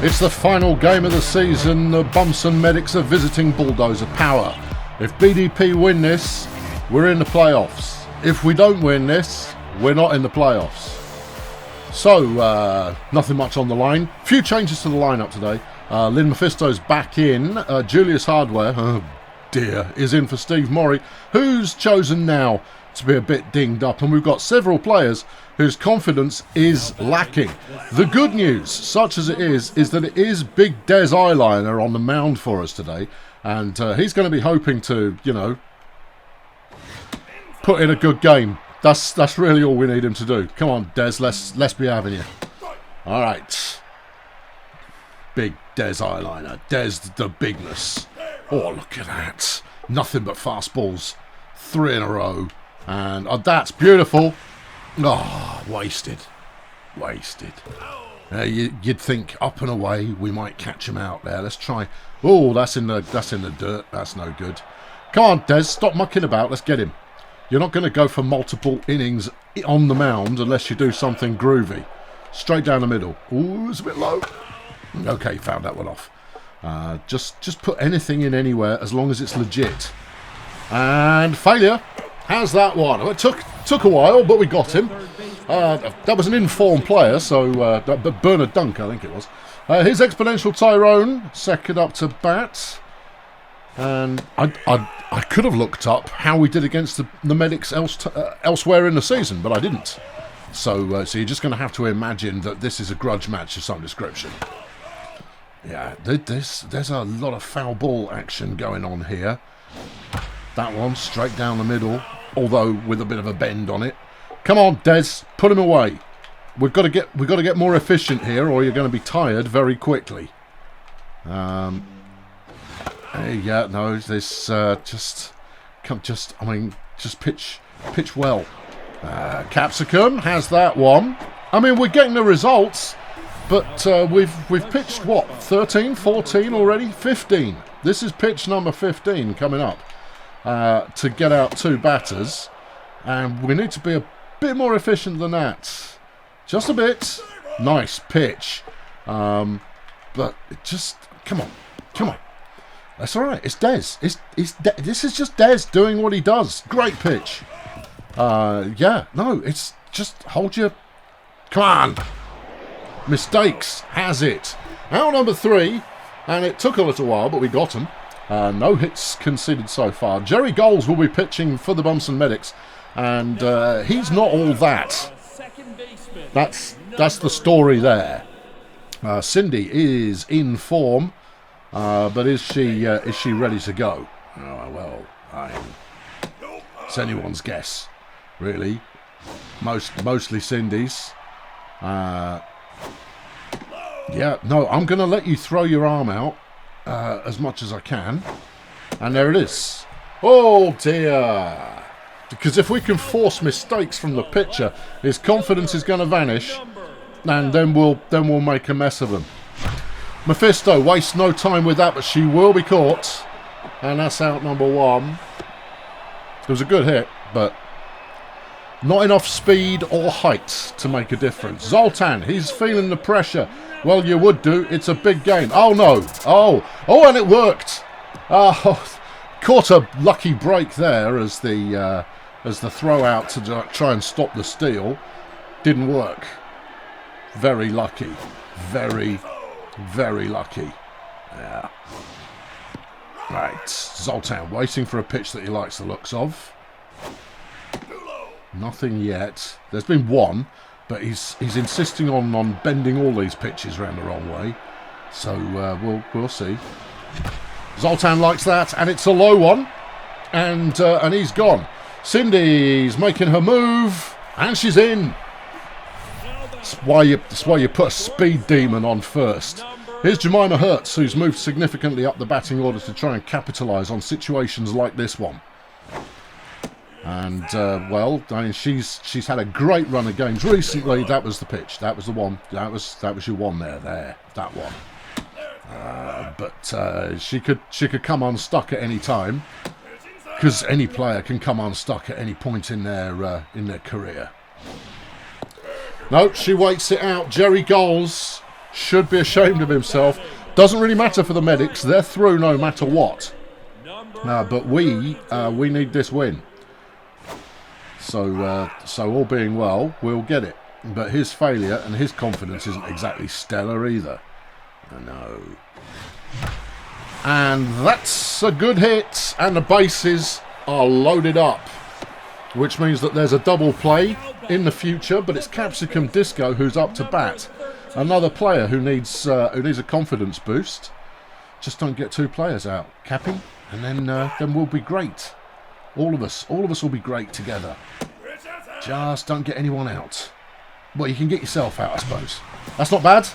It's the final game of the season. The Bumson Medics are visiting Bulldozer Power. If BDP win this, we're in the playoffs. If we don't win this, we're not in the playoffs. So, nothing much on the line. Few changes to the lineup today. Lynn Mephisto's back in. Julius Hardware, oh dear, is in for Steve Morey, who's chosen now to be a bit dinged up. And we've got several players whose confidence is lacking. The good news, such as it is that it is Big Des Eyeliner on the mound for us today. And he's going to be hoping to, you know, put in a good game. That's really all we need him to do. Come on, Des, let's be having you. All right. Big Des Eyeliner. Des the bigness. Oh, look at that. Nothing but fastballs. 3 in a row. And that's beautiful. Oh, wasted. Wasted. You'd think up and away we might catch him out there. Let's try. Oh, that's in the dirt. That's no good. Come on, Des. Stop mucking about. Let's get him. You're not going to go for multiple innings on the mound unless you do something groovy. Straight down the middle. Ooh, it's a bit low. Okay, found that one off. Just put anything in anywhere as long as it's legit. And failure. How's that one? It took a while, but we got him. That was an informed player, so Bernard Dunk, I think it was. Here's Exponential Tyrone, second up to bat. And I could have looked up how we did against the Medics elsewhere in the season, but I didn't. So you're just going to have to imagine that this is a grudge match of some description. Yeah, there's a lot of foul ball action going on here. That one straight down the middle, although with a bit of a bend on it. Come on, Des, put him away. We've got to get more efficient here, or you're going to be tired very quickly. Yeah, no, this just pitch well. Capsicum has that one. I mean, we're getting the results, but we've pitched what, 13, 14 already, 15. This is pitch number 15 coming up to get out 2 batters, and we need to be a bit more efficient than that. Just a bit. Nice pitch, but just come on. That's all right. It's Des. This is just Des doing what he does. Great pitch. Yeah. No, it's just hold your. Come on. Mistakes has it. Out number 3, and it took a little while, but we got him. No hits conceded so far. Jerry Goals will be pitching for the Bumson Medics, and he's not all that. That's the story there. Cindy is in form. But is she ready to go? Oh, well, it's anyone's guess, really. Mostly Cindy's. Yeah, no, I'm going to let you throw your arm out as much as I can. And there it is. Oh, dear. Because if we can force mistakes from the pitcher, his confidence is going to vanish, and then we'll make a mess of him. Mephisto wastes no time with that, but she will be caught. And that's out number 1. It was a good hit, but not enough speed or height to make a difference. Zoltan, he's feeling the pressure. Well, you would do. It's a big game. Oh, no. Oh, and it worked. Oh, caught a lucky break there as the throw out to try and stop the steal. Didn't work. Very lucky. Very lucky. Yeah. Right. Zoltan waiting for a pitch that he likes the looks of. Nothing yet. There's been one, but he's insisting on bending all these pitches around the wrong way. So we'll see. Zoltan likes that, and it's a low one. And he's gone. Cindy's making her move, and she's in. That's why you put a speed demon on first. Here's Jemima Hertz, who's moved significantly up the batting order to try and capitalise on situations like this one. And well, I mean, she's had a great run of games recently. That was the pitch. That was the one. That was your one there. That one. But she could come unstuck at any time, because any player can come unstuck at any point in their career. No, she waits it out. Jerry Goals should be ashamed of himself. Doesn't really matter for the medics. They're through no matter what. But we need this win. So all being well, we'll get it. But his failure and his confidence isn't exactly stellar either. I know. And that's a good hit. And the bases are loaded up. Which means that there's a double play in the future. But it's Capsicum Disco who's up to bat. Another player who needs a confidence boost. Just don't get two players out. Cappy. And then we'll be great. All of us will be great together. Just don't get anyone out. Well, you can get yourself out, I suppose. That's not bad.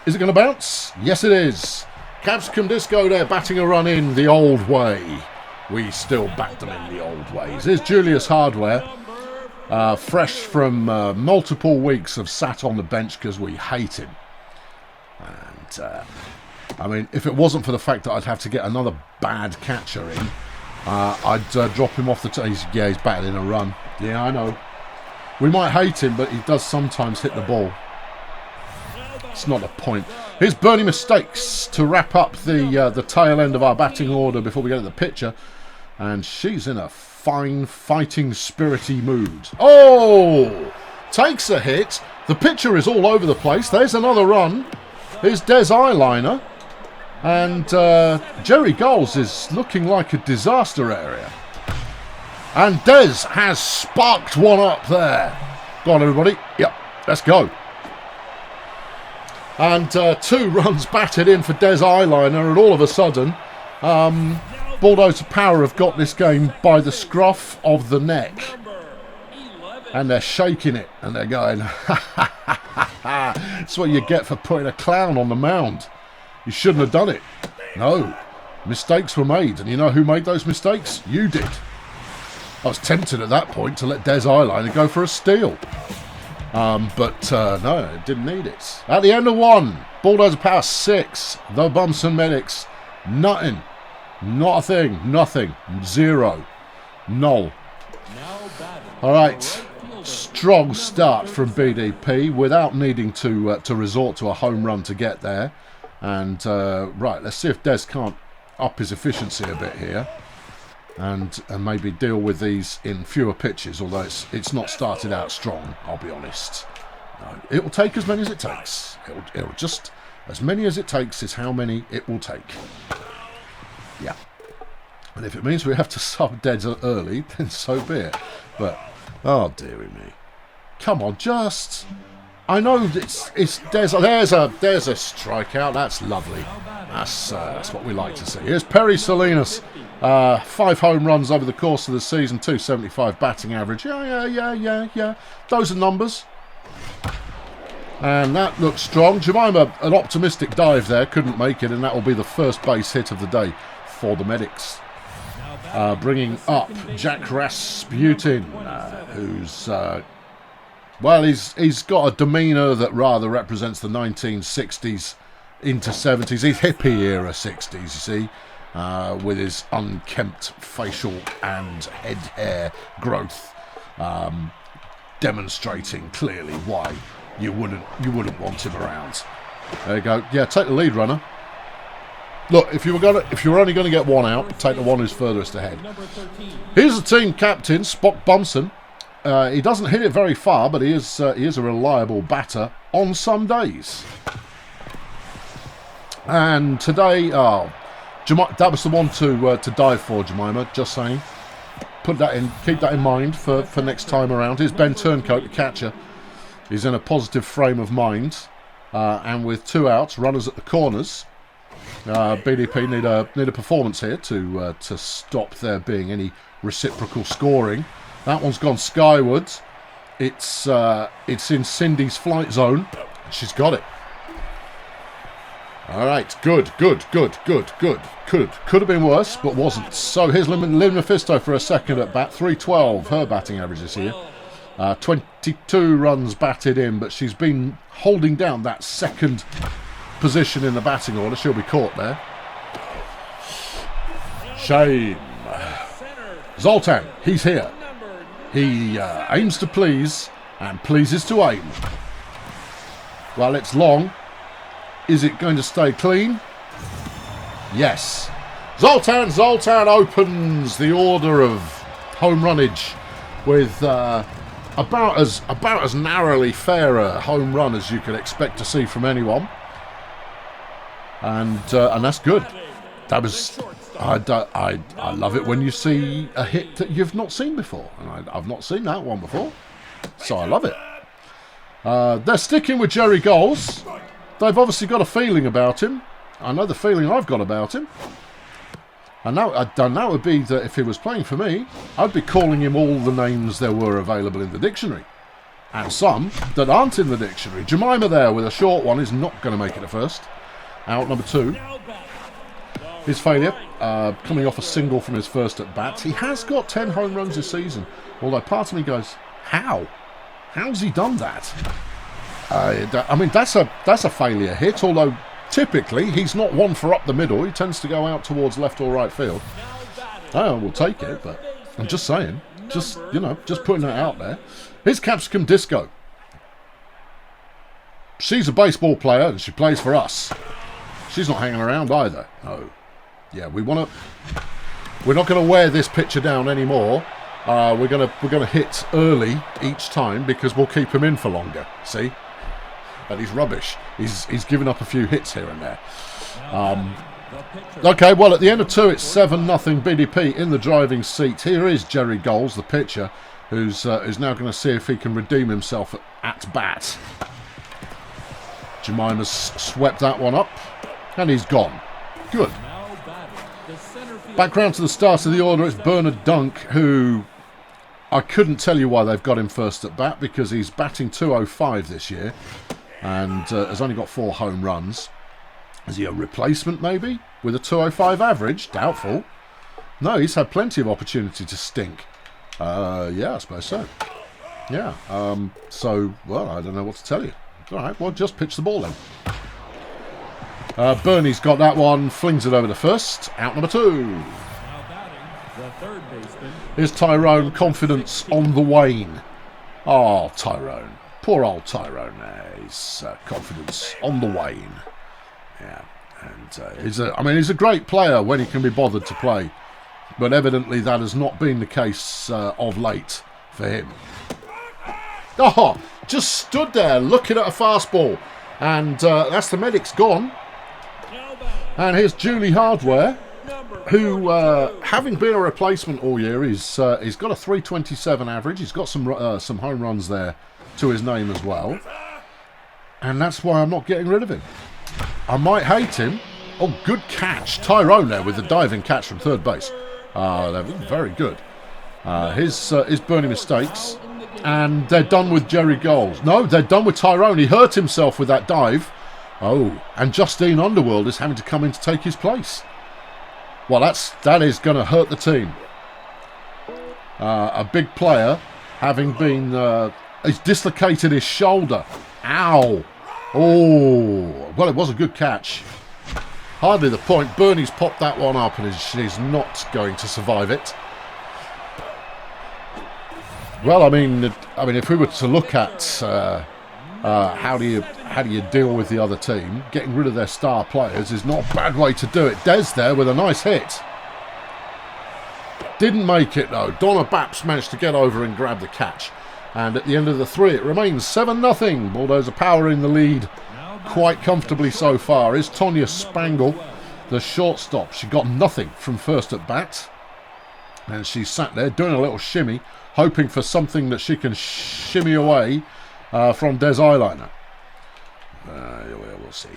Is it going to bounce? Yes, it is. Capsicum Disco there, batting a run in the old way. We still bat them in the old ways. Here's Julius Hardware. Fresh from multiple weeks of sat on the bench because we hate him. And, I mean, if it wasn't for the fact that I'd have to get another bad catcher in, I'd drop him off the he's batted in a run. Yeah, I know. We might hate him, but he does sometimes hit the ball. It's not a point. Here's Bernie Mistakes to wrap up the tail end of our batting order before we get to the pitcher. And she's in a fine, fighting, spirity mood. Oh! Takes a hit. The pitcher is all over the place. There's another run. Here's Des Eyeliner. And Jerry Goals is looking like a disaster area. And Des has sparked one up there. Go on, everybody. Yep, let's go. And 2 runs batted in for Des Eyeliner, and all of a sudden, Bulldozer Power have got this game by the scruff of the neck. And they're shaking it, and they're going, ha ha ha ha ha. That's what you get for putting a clown on the mound. You shouldn't have done it. No. Mistakes were made, and you know who made those mistakes? You did. I was tempted at that point to let Des Eyeliner go for a steal. But no, didn't need it. At the end of 1, Bulldozer Power 6, the Bumson Medics, nothing. Not a thing. Nothing. 0. Null. Alright. Strong start from BDP without needing to resort to a home run to get there. And, right, let's see if Des can't up his efficiency a bit here. And maybe deal with these in fewer pitches, although it's not started out strong, I'll be honest. No, it will take as many as it takes. It'll just, as many as it takes is how many it will take. Yeah. And if it means we have to sub Des early, then so be it. But, oh dearie me. Come on, just... I know it's Des. There's a strikeout. That's lovely. That's what we like to see. Here's Perry Salinas. 5 home runs over the course of the season. 275 batting average. Yeah. Those are numbers. And that looks strong. Jemima, an optimistic dive there. Couldn't make it. And that will be the first base hit of the day for the Medics. Bringing up Jack Rasputin, who's... well, he's got a demeanour that rather represents the 1960s into 70s. He's hippie era 60s, you see, with his unkempt facial and head hair growth, demonstrating clearly why you wouldn't want him around. There you go. Yeah, take the lead runner. Look, if you're only going to get one out, take the one who's furthest ahead. Here's the team captain, Spock Bumson. He doesn't hit it very far, but he is a reliable batter on some days. And today, that was the one to dive for, Jemima. Just saying. Keep that in mind for next time around. Here's Ben Turncoat, the catcher. He's in a positive frame of mind, and with 2 outs, runners at the corners. BDP need a performance here to stop there being any reciprocal scoring. That one's gone skywards. It's in Cindy's flight zone. She's got it. All right, good. Could have been worse, but wasn't. So here's Lynn Mephisto for a second at bat. 312, her batting average this year. 22 runs batted in, but she's been holding down that second position in the batting order. She'll be caught there. Shame. Zoltan, he's here. He aims to please and pleases to aim. Well, it's long. Is it going to stay clean? Yes. Zoltan opens the order of home runnage with about as narrowly fair a home run as you could expect to see from anyone, and that's good. That was I love it when you see a hit that you've not seen before, and I've not seen that one before, so I love it. They're sticking with Jerry Goals. They've obviously got a feeling about him. I know the feeling I've got about him. And that would be that if he was playing for me, I'd be calling him all the names there were available in the dictionary. And some that aren't in the dictionary. Jemima there with a short one is not going to make it at first. Out number 2. His failure, coming off a single from his first at bat. He has got 10 home runs this season. Although part of me goes, how? How's he done that? I mean, that's a failure hit, although typically he's not one for up the middle. He tends to go out towards left or right field. Oh, we'll take it, but I'm just saying. Just putting that out there. Here's Capsicum Disco. She's a baseball player and she plays for us. She's not hanging around either. No. Yeah, we're not going to wear this picture down anymore. We're gonna hit early each time because we'll keep him in for longer. See? And he's rubbish. He's given up a few hits here and there. Okay, well, at the end of 2, it's 7-0 BDP in the driving seat. Here is Jerry Goals, the pitcher, who's now going to see if he can redeem himself at bat. Jemima's swept that one up, and he's gone. Good. Back round to the start of the order, it's Bernard Dunk, who I couldn't tell you why they've got him first at bat, because he's batting .205 this year. And has only got 4 home runs. Is he a replacement, maybe? With a .205 average? Doubtful. No, he's had plenty of opportunity to stink. Yeah, I suppose so. Yeah. So, well, I don't know what to tell you. All right, well, just pitch the ball then. Bernie's got that one. Flings it over to first. Out number 2. Here's Tyrone. Confidence on the wane. Oh, Tyrone. Poor old Tyrone there. His confidence on the wane. Yeah, and he's a great player when he can be bothered to play, but evidently that has not been the case of late for him. Oh, just stood there looking at a fastball, and that's the medic's gone. And here's Julie Hardware, who, having been a replacement all year, he's got a .327 average. He's got some home runs there to his name as well, and that's why I'm not getting rid of him. I might hate him. Oh, good catch. Tyrone there with the diving catch from third base. They're very good. His Bernie mistakes, and they're done with Jerry Goals. No, they're done with Tyrone. He hurt himself with that dive. Oh, and Justine Underworld is having to come in to take his place. Well, that is going to hurt the team. A big player, having been... he's dislocated his shoulder. Ow. Oh. Well, it was a good catch. Hardly the point. Bernie's popped that one up and she's not going to survive it. Well, I mean, if we were to look at how do you deal with the other team, getting rid of their star players is not a bad way to do it. Des there with a nice hit. Didn't make it, though. Donna Baps managed to get over and grab the catch. And at the end of the 3, it remains 7-0. Bulldozer Power in the lead quite comfortably so far. Is Tonya Spangle, the shortstop. She got nothing from first at bat. And she sat there doing a little shimmy, hoping for something that she can shimmy away from Des Eyeliner. We'll see.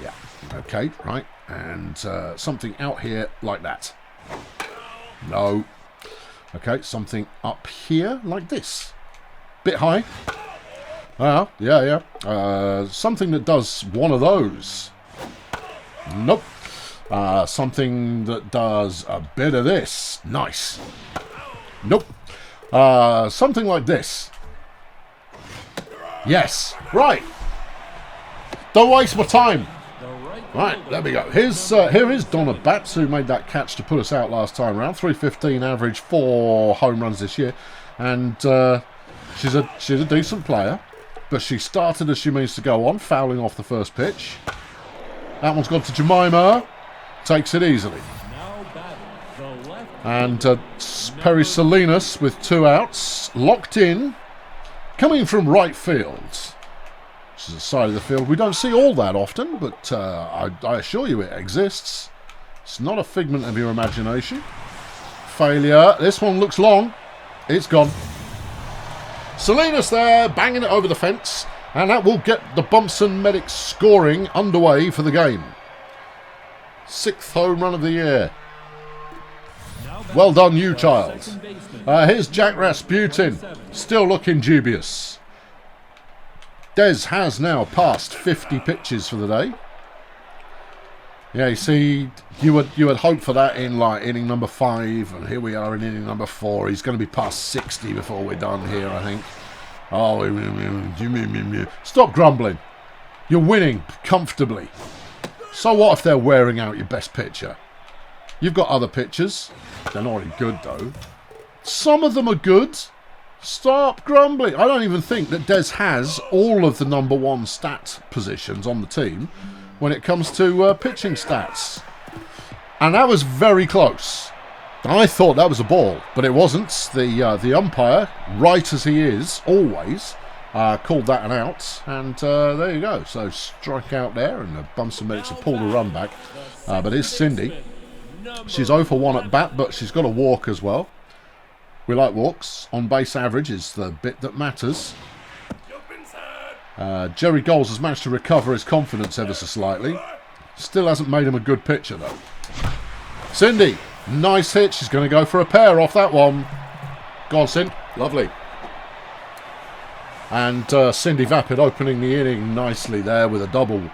Yeah. Okay, right. And something out here like that. No. Okay, something up here like this. Bit high. Well, yeah. Something that does one of those. Nope. Something that does a bit of this. Nice. Nope. Something like this. Yes. Right. Don't waste my time. Right, there we go. Here is Donna Baps, who made that catch to put us out last time around. 315 average, 4 home runs this year, and she's a decent player. But she started as she means to go on, fouling off the first pitch. That one's gone to Jemima. Takes it easily. And Perry Salinas with 2 outs. Locked in. Coming from right field. This is a side of the field we don't see all that often, but I assure you it exists. It's not a figment of your imagination. Failure. This one looks long. It's gone. Salinas there, banging it over the fence, and that will get the Bumpson Medics scoring underway for the game. 6th home run of the year. Well done, you child. Here's Jack Rasputin, still looking dubious. Des has now passed 50 pitches for the day. Yeah, you see, you would hope for that in like inning number 5, and here we are in inning number 4. He's going to be past 60 before we're done here, I think. Oh, stop grumbling. You're winning comfortably. So what if they're wearing out your best pitcher? You've got other pitchers. They're not really good, though. Some of them are good. Stop grumbling. I don't even think that Des has all of the number 1 stat positions on the team when it comes to pitching stats. And that was very close. I thought that was a ball, but it wasn't. The umpire, right as he is, always, called that an out. And there you go. So strike out there, and the Bumpson Medics have pulled a run back. But it's Cindy. She's 0 for 1 at bat, but she's got a walk as well. We like walks. On base average is the bit that matters. Jerry Goals has managed to recover his confidence ever so slightly. Still hasn't made him a good pitcher, though. Cindy, nice hit. She's going to go for a pair off that one. Go on, Cindy. Lovely. And Cindy Vapid opening the inning nicely there with a double.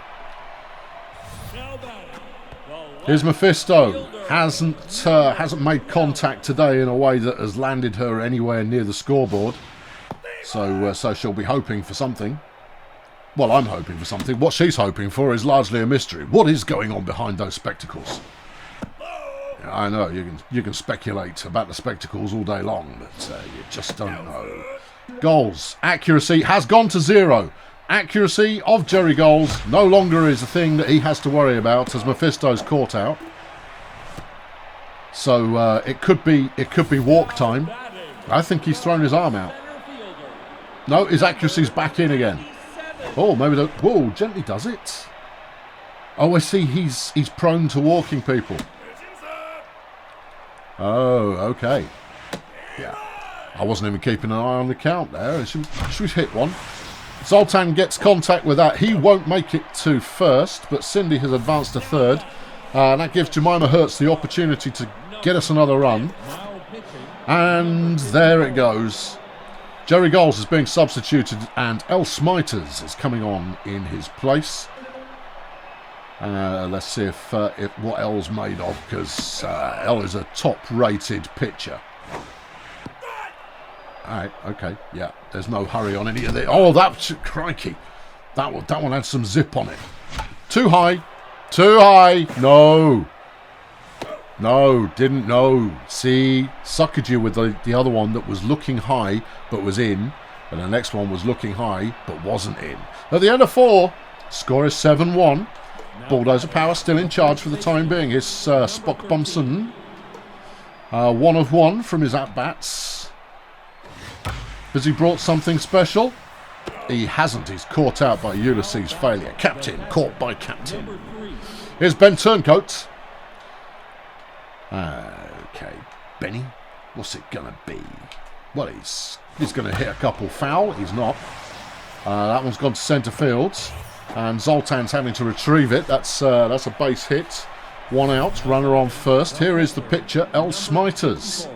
Here's Mephisto. Hasn't made contact today in a way that has landed her anywhere near the scoreboard. So she'll be hoping for something. Well, I'm hoping for something. What she's hoping for is largely a mystery. What is going on behind those spectacles? I know you can speculate about the spectacles all day long, but you just don't know. Goals. Accuracy has gone to 0. Accuracy of Jerry Goals no longer is a thing that he has to worry about as Mephisto's caught out. So it could be walk time. I think he's thrown his arm out. No, his accuracy's back in again. Oh, maybe the... Whoa, gently does it. Oh, I see. He's prone to walking people. Oh, okay. Yeah. I wasn't even keeping an eye on the count there. Should we hit one? Zoltan gets contact with that. He won't make it to first, but Cindy has advanced to third. And that gives Jemima Hertz the opportunity to get us another run. And there it goes. Jerry Goals is being substituted and El Smiters is coming on in his place. Let's see if what El's made of, because El is a top-rated pitcher. Alright, okay, yeah. There's no hurry on any of it. Oh, that's... Crikey. That one had some zip on it. Too high. Too high. No. No, didn't know. See, suckered you with the other one that was looking high but was in. And the next one was looking high but wasn't in. At the end of 4, score is 7-1. Bulldozer Power still in charge for the time being. It's Spock Bumpson. 1 of 1 from his at-bats. Has he brought something special? He hasn't. He's caught out by Ulysses' failure. Captain, caught by Captain. Here's Ben Turncoat. Okay, Benny, what's it gonna be? Well, he's gonna hit a couple foul. He's not. That one's gone to centre field, and Zoltan's having to retrieve it. That's a base hit. 1 out. Runner on first. Here is the pitcher, El Smiters.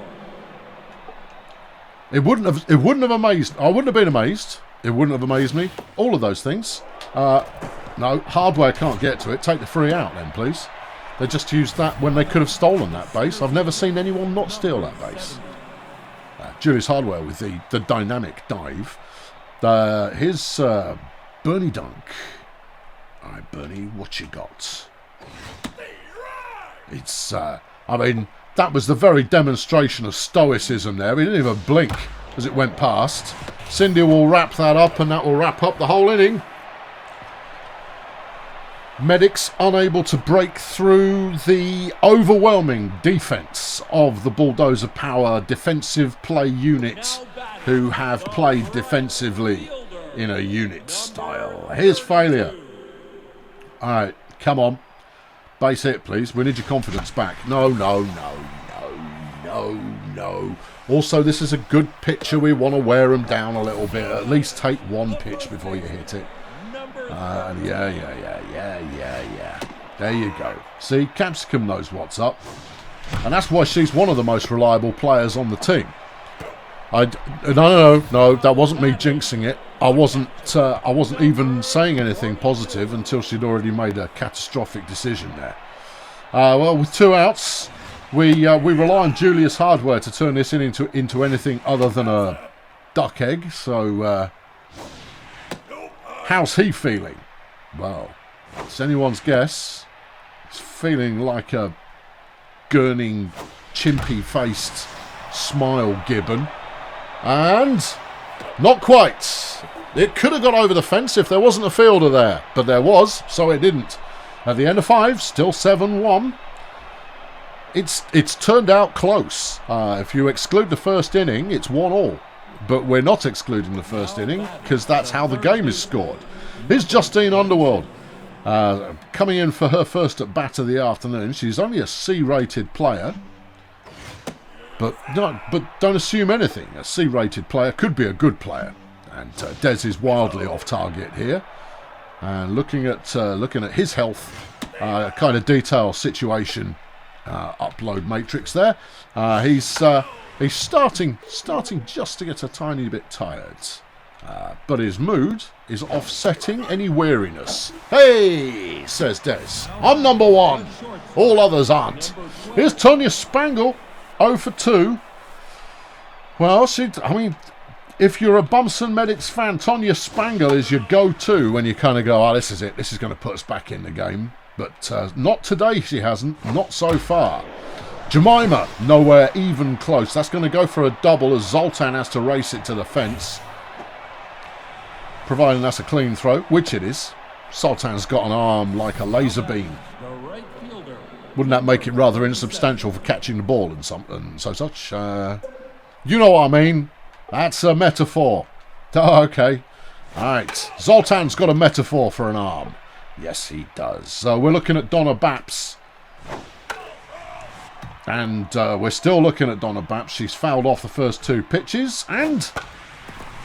It wouldn't have amazed. I wouldn't have been amazed. It wouldn't have amazed me. All of those things. No, Hardware can't get to it. Take the 3 out then, please. They just used that when they could have stolen that base. I've never seen anyone not steal that base. Julius Hardware with the dynamic dive. Here's Bernie Dunk. All right, Bernie, what you got? It's, I mean, that was the very demonstration of stoicism there. He didn't even blink as it went past. Cindy will wrap that up, and that will wrap up the whole inning. Medics unable to break through the overwhelming defence of the Bulldozer Power defensive play unit, who have played defensively in a unit style. Here's failure. All right, come on. Base hit, please. We need your confidence back. No. Also, this is a good pitcher. We want to wear them down a little bit. At least take one pitch before you hit it. Yeah. There you go. See, Capsicum knows what's up. And that's why she's one of the most reliable players on the team. No, that wasn't me jinxing it. I wasn't even saying anything positive until she'd already made a catastrophic decision there. Well, with 2 outs, we rely on Julius Hardware to turn this into anything other than a duck egg. So, how's he feeling? Well, it's anyone's guess. He's feeling like a gurning, chimpy-faced smile gibbon. And not quite. It could have got over the fence if there wasn't a fielder there. But there was, so it didn't. At the end of 5, still 7-1. It's turned out close. If you exclude the first inning, it's 1-1. But we're not excluding the first inning because that's how the game is scored. Here's Justine Underworld. Coming in for her first at bat of the afternoon. She's only a C-rated player. But don't assume anything. A C-rated player could be a good player. And Des is wildly off target here. And looking at his health, kind of detail situation upload matrix there. He's starting just to get a tiny bit tired. But his mood is offsetting any weariness. Hey, says Des. I'm number 1. All others aren't. Here's Tonya Spangle. 0 for 2. Well, if you're a Bumson Medics fan, Tonya Spangle is your go-to when you kind of go, this is it. This is going to put us back in the game. But not today, she hasn't. Not so far. Jemima, nowhere even close. That's going to go for a double as Zoltan has to race it to the fence. Providing that's a clean throw, which it is. Zoltan's got an arm like a laser beam. Wouldn't that make it rather insubstantial for catching the ball and such? You know what I mean. That's a metaphor. Oh, okay. All right. Zoltan's got a metaphor for an arm. Yes, he does. So we're looking at Donna Baps. And we're still looking at Donna Baps. She's fouled off the first 2 pitches. And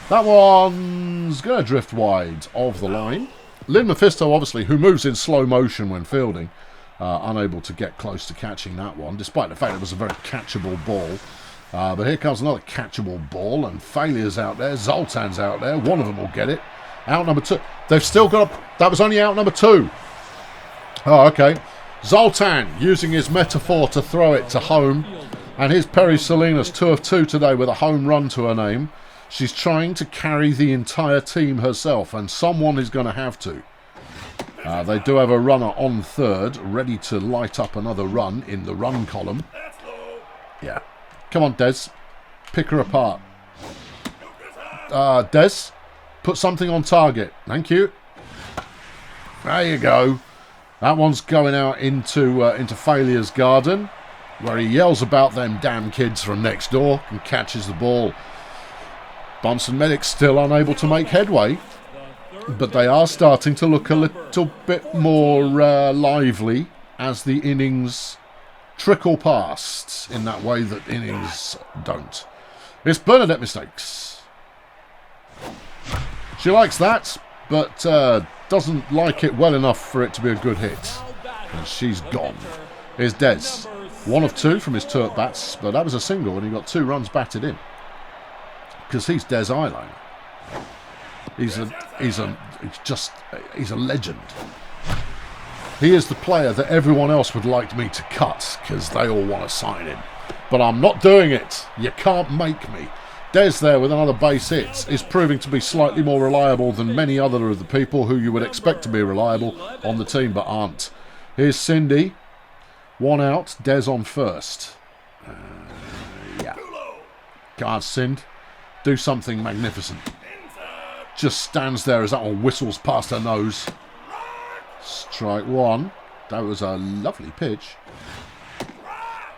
that one's going to drift wide of the line. Lynn Mephisto, obviously, who moves in slow motion when fielding. Unable to get close to catching that one, despite the fact it was a very catchable ball. But here comes another catchable ball, and failures out there. Zoltan's out there. One of them will get it. Out number 2. They've still got... That was only out number 2. Oh, okay. Zoltan using his metaphor to throw it to home. And here's Perry Salinas, 2 of 2 today with a home run to her name. She's trying to carry the entire team herself, and someone is going to have to. They do have a runner on third, ready to light up another run in the run column. Yeah. Come on, Des. Pick her apart. Des, put something on target. Thank you. There you go. That one's going out into Failure's garden, where he yells about them damn kids from next door and catches the ball. Bumson Medics still unable to make headway. But they are starting to look a little bit more lively as the innings trickle past in that way that innings don't. It's Bernadette Mistakes. She likes that, but doesn't like it well enough for it to be a good hit. And she's gone. Here's Des. 1 of 2 from his 2 at-bats, but that was a single and he got 2 runs batted in. Because he's Des Eyeliner. He's a legend. He is the player that everyone else would like me to cut because they all want to sign him. But I'm not doing it. You can't make me. Des there with another base hit is proving to be slightly more reliable than many other of the people who you would expect to be reliable on the team but aren't. Here's Cindy. 1 out. Des on first. Yeah. Can't Cindy. do something magnificent. Just stands there as that one whistles past her nose. Strike one. That was a lovely pitch.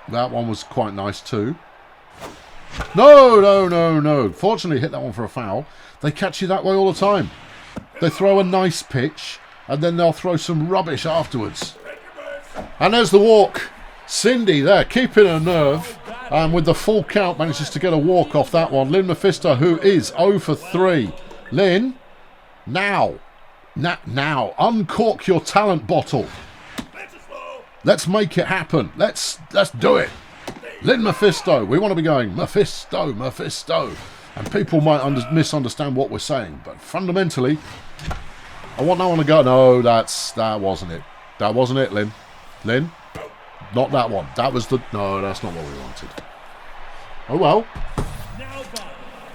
That one was quite nice too. No, no, no, no. Fortunately, hit that one for a foul. They catch you that way all the time. They throw a nice pitch, and then they'll throw some rubbish afterwards. And there's the walk. Cindy there, keeping her nerve. And with the full count, manages to get a walk off that one. Lynn Mephisto, who is 0 for 3. Lynn, now, uncork your talent bottle. Let's make it happen. Let's do it. Lynn Mephisto. We want to be going Mephisto, Mephisto. And people might misunderstand what we're saying. But fundamentally, I want that one to go. No, that wasn't it. That wasn't it, Lynn. Lynn, not that one. That was the... No, that's not what we wanted. Oh, well.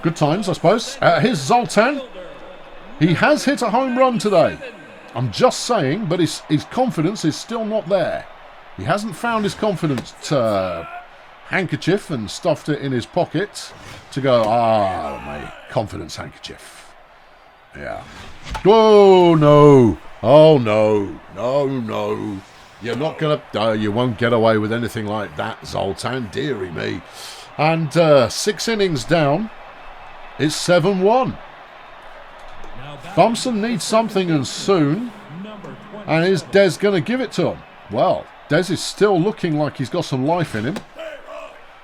Good times, I suppose. Here's Zoltan. He has hit a home run today. I'm just saying, but his confidence is still not there. He hasn't found his confidence handkerchief and stuffed it in his pocket to go, my confidence handkerchief. Yeah. Oh, no. Oh, no. No, no. You're not going to... you won't get away with anything like that, Zoltan. Dearie me. And 6 innings down. It's 7-1. Thompson needs something and soon. And is Des going to give it to him? Well, Des is still looking like he's got some life in him.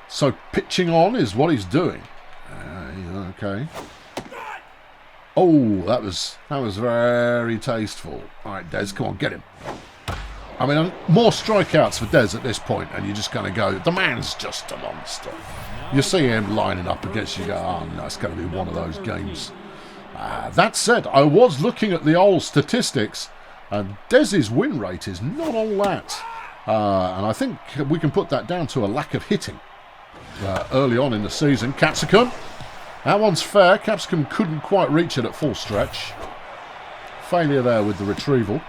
So pitching on is what he's doing. Okay. Oh, that was very tasteful. All right, Des, come on, get him. I mean, more strikeouts for Des at this point, and you're just going to go, the man's just a monster. You see him lining up against you, go, oh, no, it's going to be one of those games. That said, I was looking at the old statistics, and Des's win rate is not all that. And I think we can put that down to a lack of hitting. Early on in the season, Capsicum. That one's fair. Capsicum couldn't quite reach it at full stretch. Failure there with the retrieval.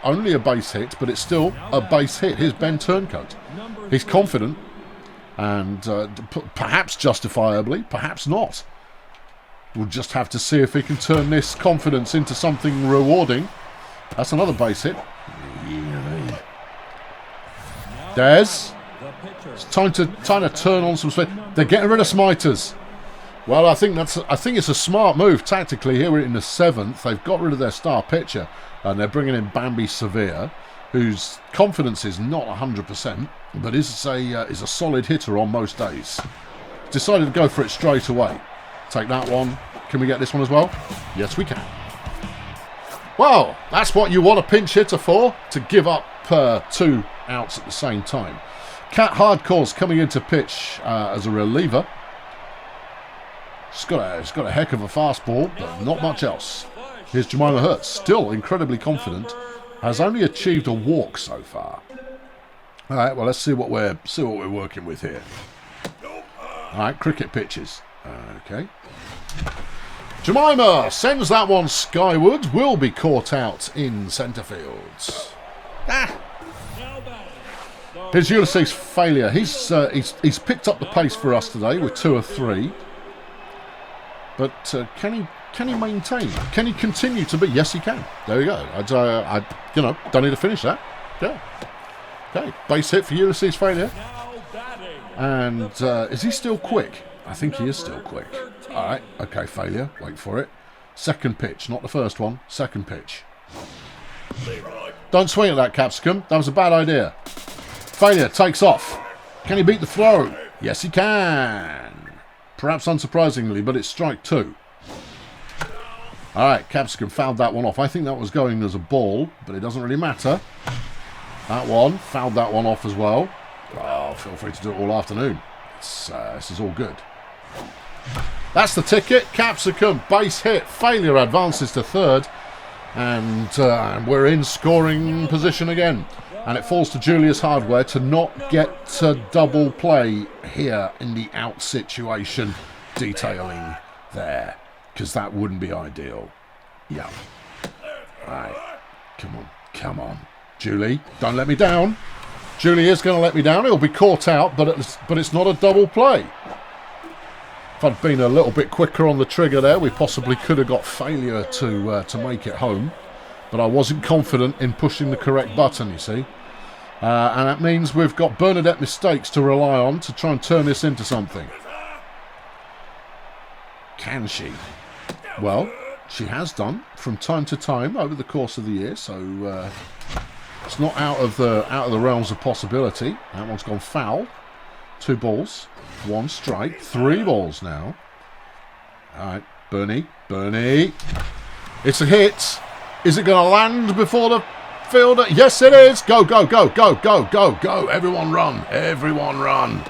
Only a base hit, but it's still a base hit. Here's Ben Turncoat. He's confident, and perhaps justifiably, perhaps not. We'll just have to see if he can turn this confidence into something rewarding. That's another base hit. Des. It's time to turn on some speed. They're getting rid of Smiters. Well, I think it's a smart move tactically. Here we're in the 7th. They've got rid of their star pitcher, and they're bringing in Bambi Severe, whose confidence is not 100%, but is a solid hitter on most days. Decided to go for it straight away. Take that one. Can we get this one as well? Yes, we can. Well, that's what you want a pinch hitter for, to give up 2 outs at the same time. Cat Hardcore's coming into pitch as a reliever. He's got a heck of a fastball, but not much else. Here's Jemima Hertz, still incredibly confident, has only achieved a walk so far. All right, well, let's see what we're working with here. All right, cricket pitches. Okay. Jemima sends that one skyward. Will be caught out in centre field. Here's Ulysses Failure. He's picked up the pace for us today with 2 of 3. But can he maintain? Can he continue to be? Yes, he can. There you go. I don't need to finish that. Yeah. Okay. Base hit for Ulysses Failure. And is he still quick? I think he is still quick. All right. Okay, Failure. Wait for it. Second pitch, not the first one. Second pitch. Don't swing at that, Capsicum. That was a bad idea. Failure takes off. Can he beat the throw? Yes, he can. Perhaps unsurprisingly, but it's strike 2. All right, Capsicum fouled that one off. I think that was going as a ball, but it doesn't really matter. That one, fouled that one off as well. Well, feel free to do it all afternoon. This is all good. That's the ticket. Capsicum, base hit. Failure advances to third. And we're in scoring position again. And it falls to Julius Hardware to not get to double play here in the out situation detailing there. Because that wouldn't be ideal. Yeah. Right. Come on. Julie, don't let me down. Julie is going to let me down. It'll be caught out, but it's not a double play. If I'd been a little bit quicker on the trigger there, we possibly could have got failure to make it home. But I wasn't confident in pushing the correct button, you see. And that means we've got Bernadette mistakes to rely on to try and turn this into something. Can she? Well, she has done from time to time over the course of the year, so it's not out of the realms of possibility. That one's gone foul. 2 balls, 1 strike, 3 balls now. All right, Bernie. It's a hit. Is it going to land before the fielder? Yes, it is. Go. Everyone run.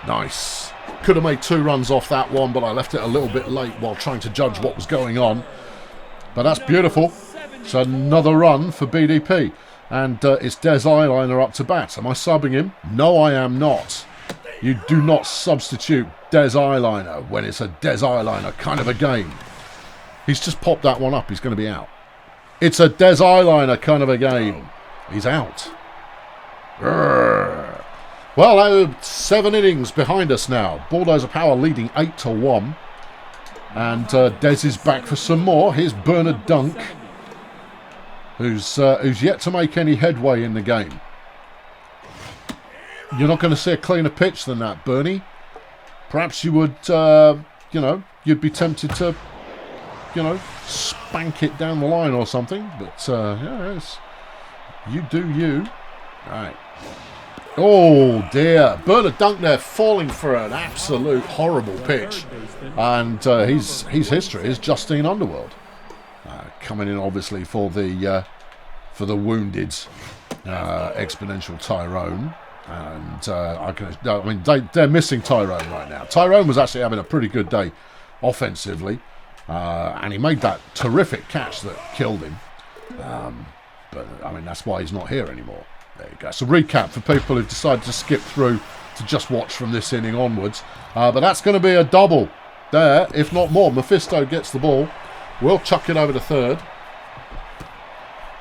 Nice. Could have made 2 runs off that one, but I left it a little bit late while trying to judge what was going on. But that's beautiful. It's another run for BDP. And it's Des Eyeliner up to bat. Am I subbing him? No, I am not. You do not substitute Des Eyeliner when it's a Des Eyeliner kind of a game. He's just popped that one up. He's going to be out. It's a Des Eyeliner kind of a game. He's out. Grrr. Well, 7 innings behind us now. Bulldozer Power leading 8-1. And Des is back for some more. Here's Bernard Dunk, who's yet to make any headway in the game. You're not going to see a cleaner pitch than that, Bernie. Perhaps you would, you'd be tempted to, spank it down the line or something. But, yes, you do you. All right. Oh, dear. Bernard Dunk there falling for an absolute horrible pitch. And his history is Justine Underworld. Coming in, obviously, for the wounded Exponential Tyrone. And they're missing Tyrone right now. Tyrone was actually having a pretty good day offensively. And he made that terrific catch that killed him. But, that's why he's not here anymore. There you go. So recap for people who've decided to skip through to just watch from this inning onwards. But that's going to be a double there, if not more. Mephisto gets the ball. We'll chuck it over to third.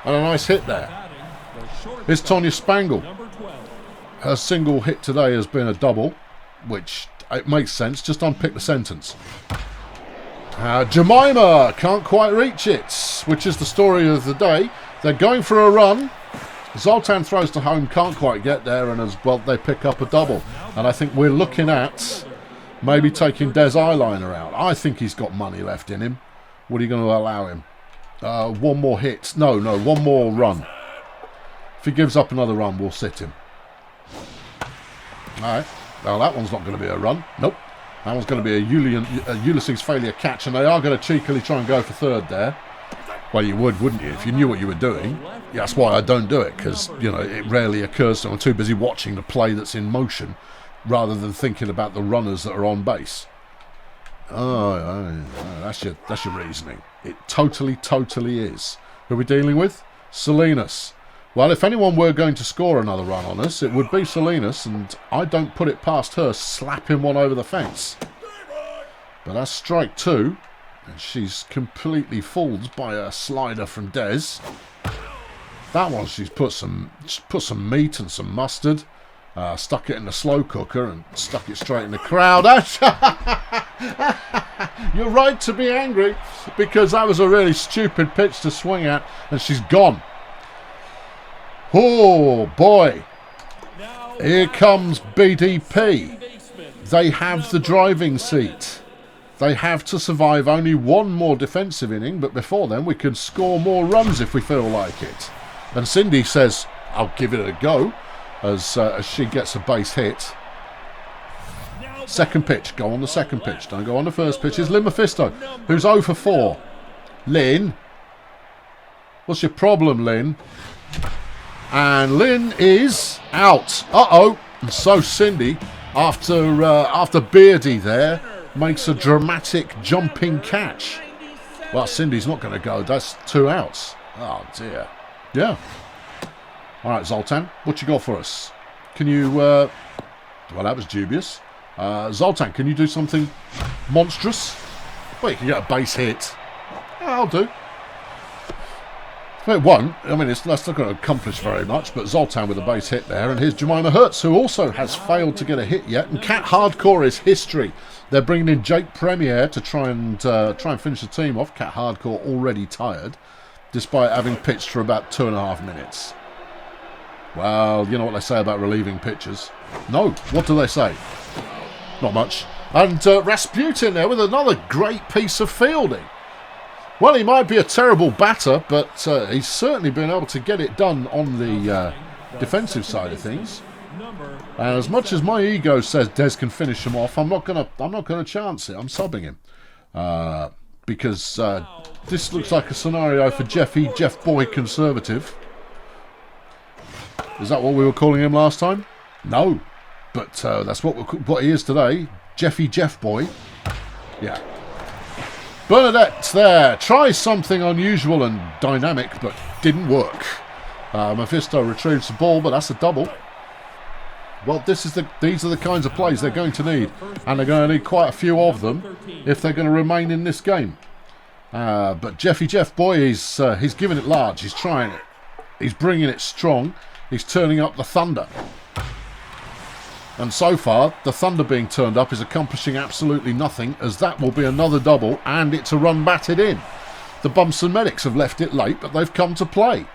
And a nice hit there. Here's Tonya Spangle. Her single hit today has been a double, which it makes sense. Just unpick the sentence. Jemima can't quite reach it, which is the story of the day. They're going for a run. Zoltan throws to home, can't quite get there, and as well they pick up a double. And I think we're looking at maybe taking Des Eyeliner out. I think he's got money left in him. What are you going to allow him? 1 more hit. No, 1 more run. If he gives up another run, we'll sit him. All right. Well, that one's not going to be a run. Nope. That one's going to be a Ulysses failure catch, and they are going to cheekily try and go for third there. Well, you would, wouldn't you, if you knew what you were doing? Yeah, that's why I don't do it, because, it rarely occurs to me. I'm too busy watching the play that's in motion rather than thinking about the runners that are on base. Oh, that's your reasoning. It totally is. Who are we dealing with? Salinas. Well, if anyone were going to score another run on us, it would be Salinas, and I don't put it past her slapping one over the fence. But that's strike 2. And she's completely fooled by a slider from Des. That one, she's put some meat and some mustard, stuck it in the slow cooker and stuck it straight in the crowd. You're right to be angry, because that was a really stupid pitch to swing at, and she's gone. Oh boy, here comes BDP. They have the driving seat. They have to survive only 1 more defensive inning, but before then we can score more runs if we feel like it. And Cindy says, I'll give it a go, as she gets a base hit. Second pitch, go on the second pitch, don't go on the first pitch. Is Lynn Mephisto, who's 0 for 4. Lynn, what's your problem, Lynn? And Lynn is out. Uh-oh. And so Cindy, after Beardy there, makes a dramatic jumping catch. Well, Cindy's not going to go. That's 2 outs. Oh, dear. Yeah. All right, Zoltan, what you got for us? Can you... well, that was dubious. Zoltan, can you do something monstrous? Well, you can get a base hit. Yeah, I'll do. It won't. That's not going to accomplish very much, but Zoltan with a base hit there. And here's Jemima Hertz, who also has failed to get a hit yet. And Cat Hardcore is history. They're bringing in Jake Premier to try and finish the team off. Cat Hardcore already tired, despite having pitched for about 2.5 minutes. Well, you know what they say about relieving pitchers. No, what do they say? Not much. And Rasputin there with another great piece of fielding. Well, he might be a terrible batter, but he's certainly been able to get it done on the defensive side of things. And as much as my ego says Des can finish him off, I'm not gonna chance it. I'm subbing him because this looks like a scenario for Jeff Boy Conservative. Is that what we were calling him last time? No, but that's what he is today. Jeff Boy. Yeah. Bernadette there tries something unusual and dynamic, but didn't work. Mephisto retrieves the ball, but that's a double. Well, these are the kinds of plays they're going to need, and they're going to need quite a few of them if they're going to remain in this game. But Jeff Boy, he's giving it large. He's trying it. He's bringing it strong. He's turning up the thunder. And so far, the thunder being turned up is accomplishing absolutely nothing, as that will be another double, and it's a run batted in. The Bumps and Medics have left it late, but they've come to play.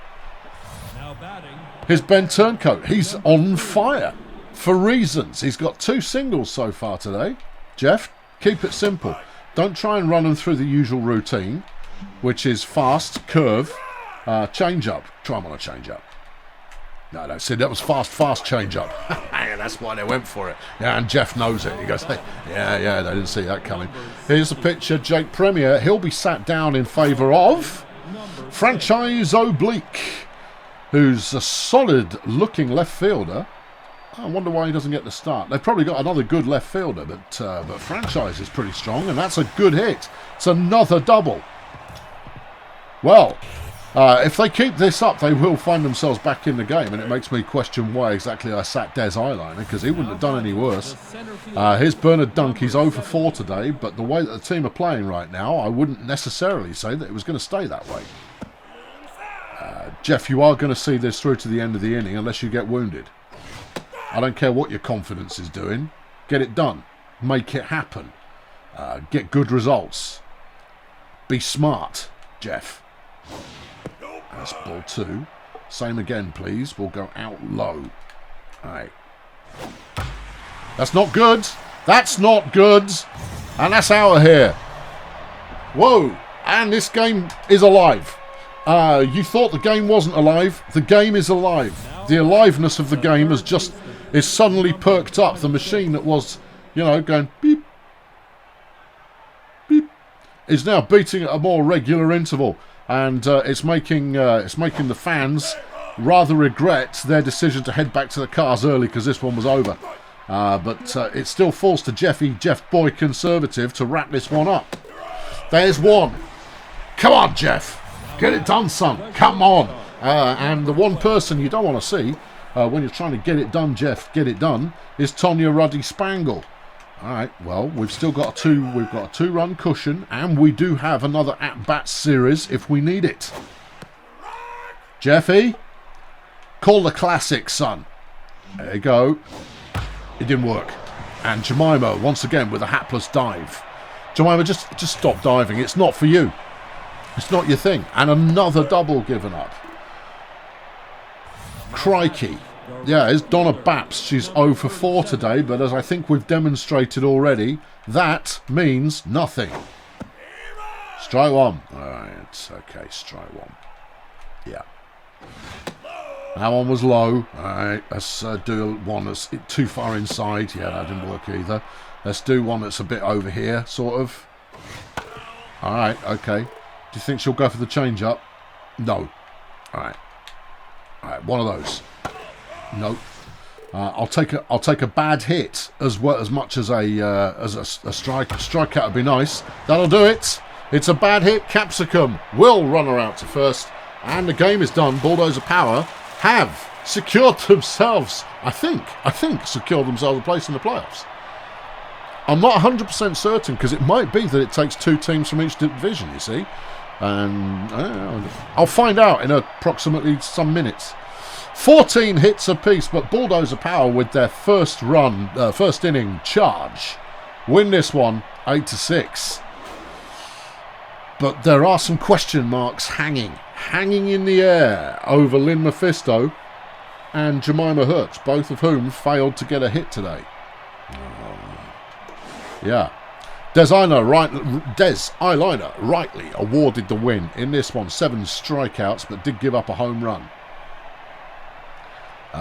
Here's Ben Turncoat. He's on fire for reasons. He's got 2 singles so far today. Jeff, keep it simple. Don't try and run them through the usual routine, which is fast, curve, change up. Try him on a change up. No, see, that was fast change up. That's why they went for it. Yeah, and Jeff knows it. He goes, hey, yeah, they didn't see that coming. Here's the pitcher, Jake Premier. He'll be sat down in favour of Franchise Oblique, who's a solid-looking left fielder. I wonder why he doesn't get the start. They've probably got another good left fielder, but Franchise is pretty strong, and that's a good hit. It's another double. Well, if they keep this up, they will find themselves back in the game, and it makes me question why exactly I sat Des Eyeliner, because he wouldn't have done any worse. Here's Bernard Dunk. He's 0 for 4 today, but the way that the team are playing right now, I wouldn't necessarily say that it was going to stay that way. Jeff, you are going to see this through to the end of the inning unless you get wounded. I don't care what your confidence is doing. Get it done. Make it happen. Get good results. Be smart, Jeff. That's ball 2. Same again, please. We'll go out low. All right. That's not good. That's not good. And that's out of here. Whoa. And this game is alive. You thought the game wasn't alive. The game is alive. The aliveness of the game is suddenly perked up. The machine that was, going beep, beep, is now beating at a more regular interval. And it's making the fans rather regret their decision to head back to the cars early because this one was over. But it still falls to Jeff Boy Conservative to wrap this one up. There's one. Come on, Jeff. Get it done, son. Come on. And the one person you don't want to see when you're trying to get it done, Jeff, get it done, is Tonya Ruddy Spangle. All right, well, we've got a 2-run cushion, and we do have another at-bat series if we need it. Jeffy, call the classic, son. There you go. It didn't work. And Jemima, once again, with a hapless dive. Jemima, just stop diving. It's not for you. It's not your thing. And another double given up. Crikey. Yeah, it's Donna Baps. She's 0 for 4 today, but as I think we've demonstrated already, that means nothing. Strike 1. Alright, okay, strike 1. Yeah. That one was low. Alright, let's do one that's too far inside. Yeah, that didn't work either. Let's do one that's a bit over here, sort of. Alright, okay. Do you think she'll go for the change-up? No. Alright. Alright, one of those. Nope. I'll take a bad hit as much as a strikeout would be nice. That'll do it. It's a bad hit. Capsicum will run her out to first, and the game is done. Bulldozer Power have secured themselves. I think secured themselves a place in the playoffs. I'm not 100% certain because it might be that it takes 2 teams from each division. You see, and I'll find out in approximately some minutes. 14 hits apiece, but Bulldozer Power with their first inning charge win this one 8-6. But there are some question marks hanging in the air over Lynn Mephisto and Jemima Hurts, both of whom failed to get a hit today. Yeah. Des Eiliner rightly awarded the win in this one. 7 strikeouts, but did give up a home run.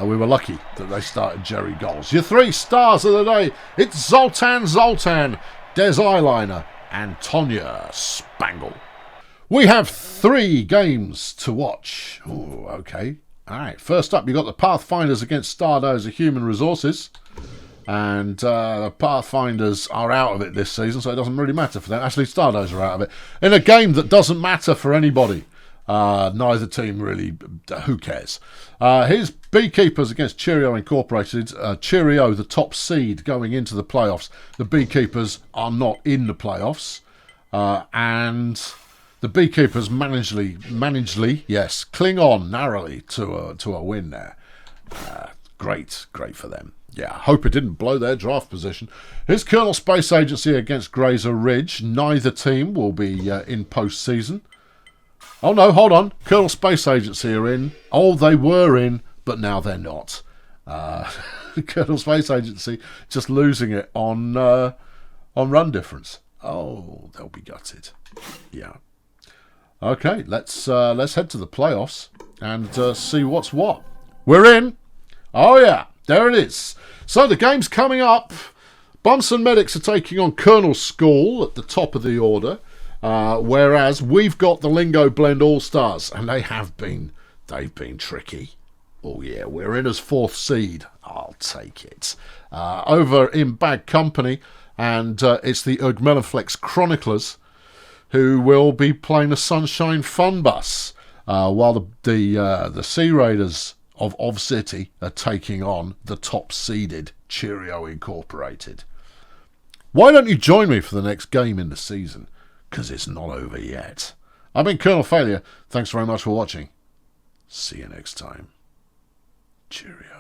We were lucky that they started Jerry Goals. Your 3 stars of the day. It's Zoltan, Des Eiliner, and Tonya Spangle. We have 3 games to watch. Oh, okay. All right. First up, you got the Pathfinders against Stardozer Human Resources. And the Pathfinders are out of it this season, so it doesn't really matter for them. Actually, Stardozer are out of it. In a game that doesn't matter for anybody. Neither team really, who cares? Here's Beekeepers against Cheerio Incorporated. Cheerio, the top seed going into the playoffs. The Beekeepers are not in the playoffs. And the Beekeepers managely, yes, cling on narrowly to a win there. Great for them. Yeah, I hope it didn't blow their draft position. Here's Colonel Space Agency against Grazer Ridge. Neither team will be in postseason. Oh no, hold on. Colonel Space Agency are in. Oh, they were in, but now they're not. Colonel Space Agency just losing it on run difference. Oh, they'll be gutted. Yeah. Okay, let's head to the playoffs and see what's what. We're in. Oh yeah, there it is. So the game's coming up. Bunsen Medics are taking on Colonel School at the top of the order. Whereas we've got the Lingo Blend All-Stars, and they've been tricky. Oh yeah, we're in as 4th seed. I'll take it. Over in Bad Company, and it's the Ugmelaflex Chroniclers who will be playing the Sunshine Fun Bus, while the Sea Raiders of City are taking on the top-seeded Cheerio Incorporated. Why don't you join me for the next game in the season? Because it's not over yet. I've been Colonel Failure. Thanks very much for watching. See you next time. Cheerio.